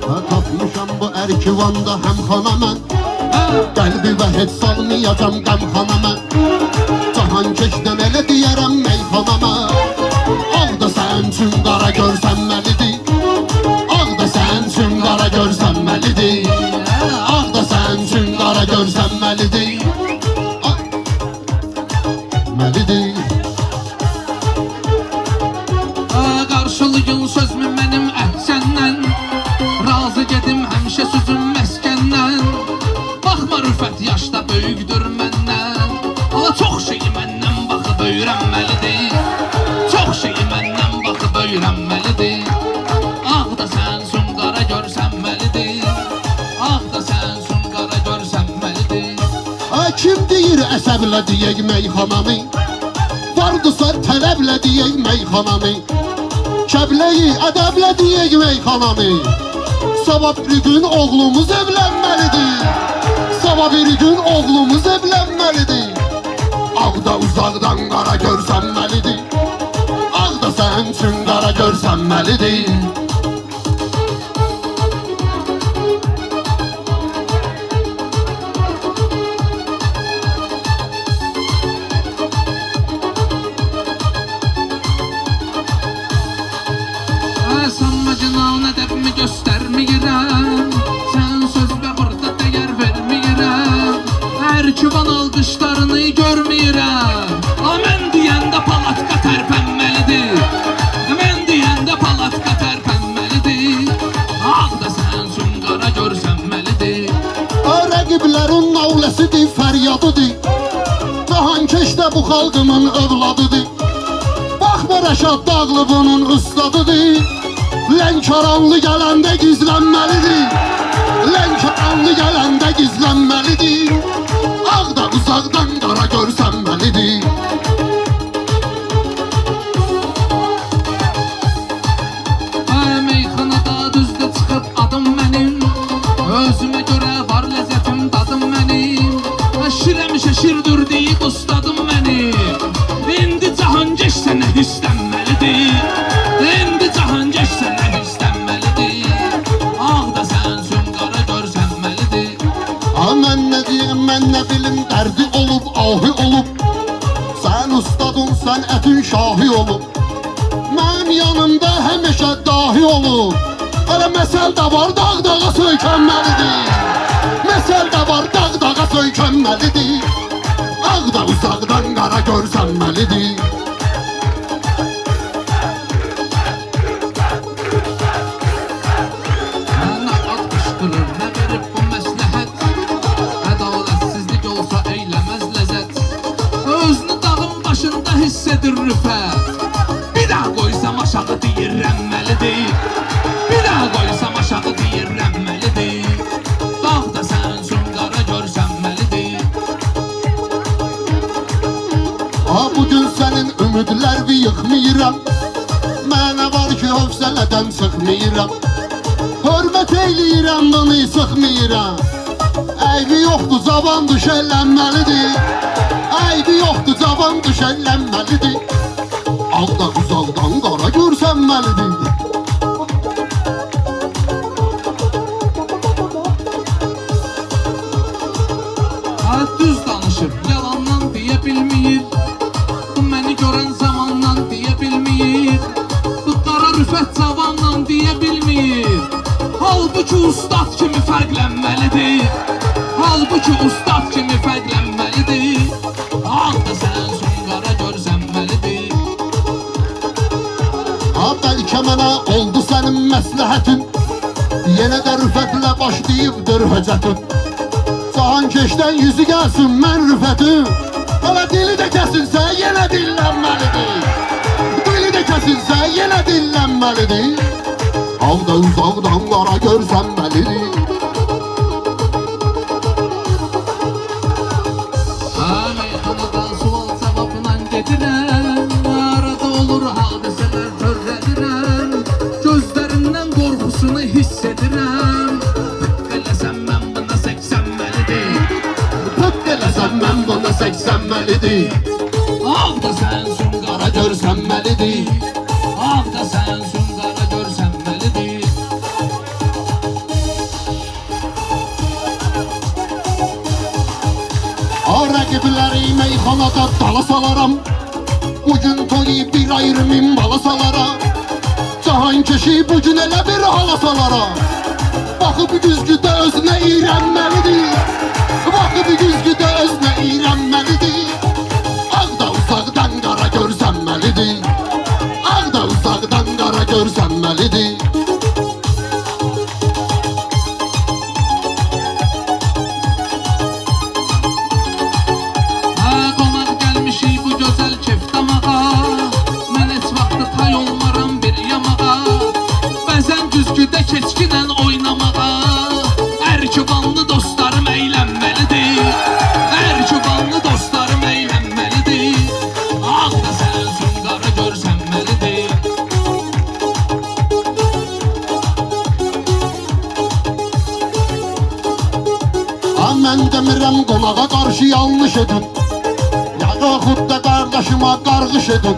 Tapmışam bu ərkivanda həmxana mən, qəlbi və heç salmayacam qəmxana mən. Cahan keçdən elə deyərəm meyxana mən. Ağ da sən üçün qara görsənməlidir, ağ da sən üçün qara görsənməlidir, ağ da sən üçün qara görsənməlidir, məlidir. Qarşılığın sözmü mənim əhsəndən, razı gedim həmişə sözüm məskəndən. Baxma rüfət yaşda böyükdür məndən, ala çox şeyi məndən baxıb öyrənməlidir, çox şeyi məndən baxıb öyrənməlidir. Ağ da sənsun qara görsənməlidir, ağ da sənsun qara görsənməlidir. Kim deyir əsəblə deyək meyxanamı, vardısa tələblə deyək meyxanamı, Kəbləyi ədəblə deyək meyxanamı. Sabah bir gün oğlumuz evlənməlidir, sabah bir gün oğlumuz evlənməlidir. Ağ da uzaqdan qara görsənməlidir, ağ da sən üçün qara görsənməlidir. Sanmacınal nədəbimi göstərməyirəm, sən söz və burada dəyər verməyirəm. Ərkivan alqışlarını görməyirəm. Mən deyəndə palatka tərpənməlidir, mən deyəndə palatka tərpənməlidir. Ağ da sənsun qara görsənməlidir. Rəqiblərin navləsidir, fəryadıdır, Cahankeşdə bu xalqımın övladıdır. Baxma Rəşad Dağlı bunun ustadıdır, Lənkəranlı gələndə gizlənməlidir, Lənkəranlı gələndə gizlənməlidir. Ağ da uzaqdan qara görsənməlidir. Meyxanada düzdə çıxıb adım mənim, özümə görə var ləzzətim dadım mənim. Şirəmişə şirdur deyib ustadım mənim. İndi Cahankeş sənə hissənməlidir, İndi Cahankeş sənə hissənməlidir. Ağ da sənsun qara görsənməlidir. Mən nə deyəm, mən nə bilim, dərdi olub, ahi olub. Sən ustadın, sən ətin şahi olub. Mənim yanımda həmişə dahi olub. Hələ məsəl də var, dağ-dağa söykənməlidir, məsəl də var, dağ-dağa söykənməlidir. Ağ da uzaqdan qara görsənməlidir. Nə ad qışqırır, nə verib bu məsləhət, ədalətsizlik olsa eyləməz ləzzət. Özünü dağın başında hiss edir rüfət, bir daha qoysam aşağı deyirrənməlidir, bir daha qoysam aşağı deyirrənməlidir. Dağ da sənsun qara görsənməlidir. Bugün sənin ümidlərvi yıxmayıram, mənə var ki hövsələdən sıxmayıram. Hörmət eyləyirəm, bunu sıxmayıram. Əybi yoxdur, cavan düşəllənməlidir, əybi yoxdur, cavan düşəllənməlidir. Ağ da uzaqdan qara görsənməlidir. Düz danışır, yalandan deyə bilməyir, məni görən zamandan deyə bilməyir, bu qara rüfət cavandan deyə bilməyir. Halbuki ustad kimi fərqlənməlidir, halbuki ustad kimi fərqlənməlidir. Ağ da sənsun qara görsənməlidir. Bəlkə mənə oldu sənin məsləhətin, yenə də rüfətlə başlayıbdır höcətin. Cahankeşdən yüzü gəlsin mən rüfətin, hələ dili də kəsilsə yenə dillənməlidir, dili də kəsilsə yenə dillənməlidir. Ağ da uzaqdan qara görsənməlidir. Meyxanadan sual cavabla gedirəm, arada olur hadisələr törədirəm, gözlərindən qorxusunu hiss edirəm. Eləsəm mən buna 80məlidir, Eləsəm mən buna 80məlidir. ağ da sənsun qara görsənməlidir, ağ da sənsun qara görsənməlidir. rəqibləri meyxanada dala salaram. Bugün toyu bir ayrı min bala salara. Cahan keşi bugün elə bir hala salara. Baxıb güzgüdə özünə iyrənməlidir. Baxıb güzgüdə özünə iyrənməlidir. Ağda uzaqdan qara görsənməlidir. Ağda uzaqdan qara görsənməlidir. Qonaq gəlmişik bu gözəl kef damağa. Mən heç vaxtı tay olmaram bir yamağa. Bəzən güzgüdə keçkinlə oynamağa. Ərkivanlı dostlarım əylənməlidir. Ərkivanlı dostlarım əylənməlidir. Ağda sən özün qara görsənməlidir. Mən demirəm qonağa qarşı yanlış edin. Ya yaxud da qardaşıma qarğış edin.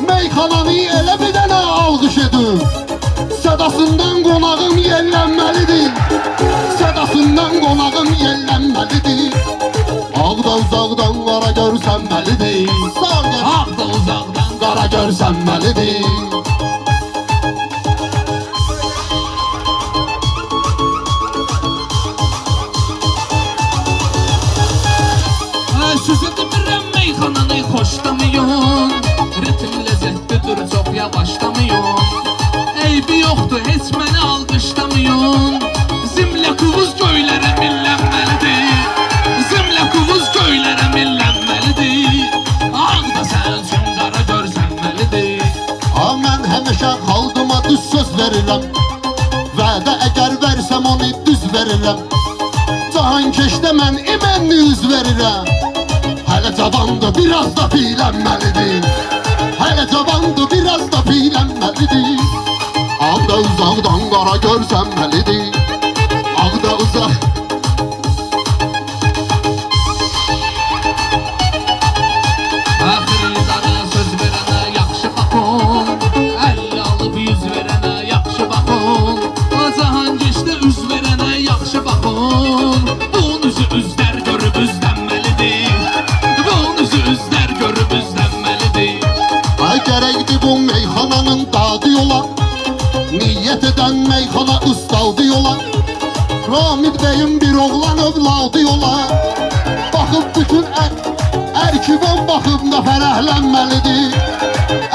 Meyxananı elə bir dənə alqış edin. Sədasından qonağım yellənməlidir. Sədasından qonağım yellənməlidir. Ağda uzaqdan qara görsənməlidir. Sağ gəl. Ağda uzaqdan Qara görsənməlidir. Sözü demirəm meyxananı xoşlamıyım. Ritim ləzzətlidir çox yavaşlamıyım. Eybi yoxdur heç məni alqışlamıyım. Zimlə quvuz göylərə millənməlidir. Zimlə quvuz göylərə millənməlidir. Ağda sən üçün qara görsənməlidir. Mən həmişə xalqıma düz söz verirəm. Vədə əgər versəm onu düz verirəm. Cahan keşdə mən imənli üz verirəm. Hələ cavandır biraz da bilənməlidir. Hələ cavandır biraz da bilənməlidir. Ağda uzaqdan qara görsənməlidir. Ağda uzaq. Axırılara söz verənə yaxşı baxın. 50 alıb 100 verənə yaxşı baxın. O cahan keçdə üz verənə yaxşı baxın. Bunun üzü üzlər görüb üzlənməlidir. Bunun üzü üzlər görüb üzlənməlidir. Ay gərəkdir bu meyxananın dadı yola. Niyyət edən meyxana ustadı yola. Ramid bəyim bir oğlan övladı yola. Baxıb bütün ərkivan baxıb da fərəhlənməlidir.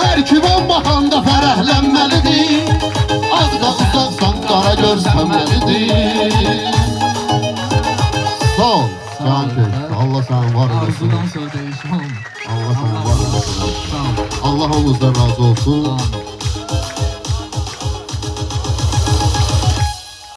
Ərkivan baxan da fərəhlənməlidir. Ağda uzaqsan qara görsənməlidir. Sağ ol, Cahan Keş. Allah sən var olasın. Arzudan söz deyişim. Allah sən var olasın. Sağ ol. Allah hamımızdan razı olsun. Amin.